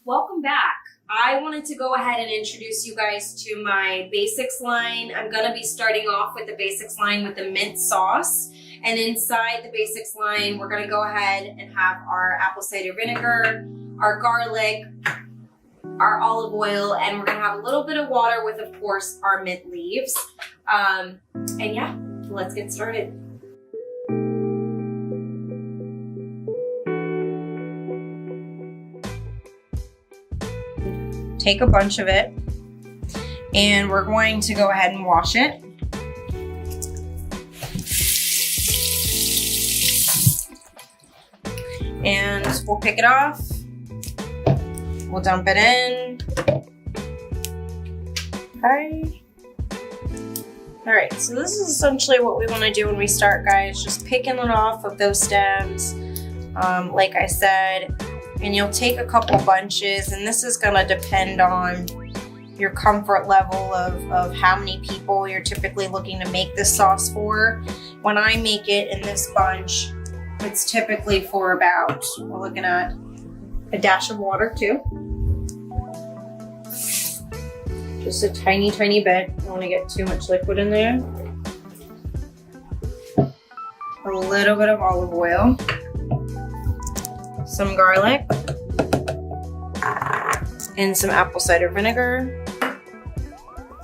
Welcome back. I wanted to go ahead and introduce you guys to my basics line. I'm going to be starting off with the basics line with the mint sauce. And inside the basics line, we're going to go ahead and have our apple cider vinegar, our garlic, our olive oil, and we're going to have a little bit of water with, of course, our mint leaves. And yeah, let's get started. Take a bunch of it, and we're going to go ahead and wash it. And we'll pick it off. We'll dump it in. Okay. All right, so this is essentially what we want to do when we start, guys. Just picking it off of those stems, like I said. And you'll take a couple bunches, and this is going to depend on your comfort level of how many people you're typically looking to make this sauce for. When I make it in this bunch, it's typically for about, we're looking at a dash of water too. Just a tiny, tiny bit. I don't want to get too much liquid in there. A little bit of olive oil. Some garlic, and some apple cider vinegar,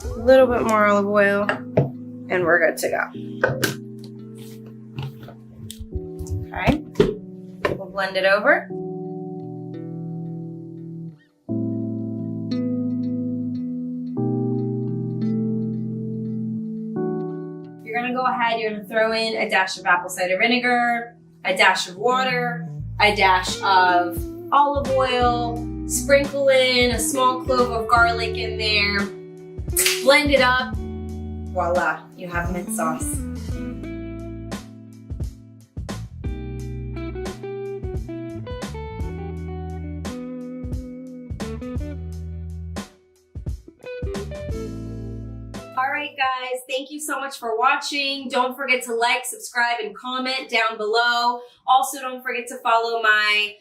a little bit more olive oil, and we're good to go. Okay, we'll blend it over. You're gonna go ahead, you're gonna throw in a dash of apple cider vinegar, a dash of water, a dash of olive oil, sprinkle in a small clove of garlic in there, blend it up, voila, you have mint sauce. All right, guys, thank you so much for watching. Don't forget to like, subscribe, and comment down below. Also, don't forget to follow my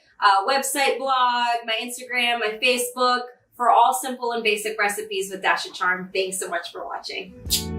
website blog, my Instagram, my Facebook for all simple and basic recipes with Xoxo Charm. Thanks so much for watching.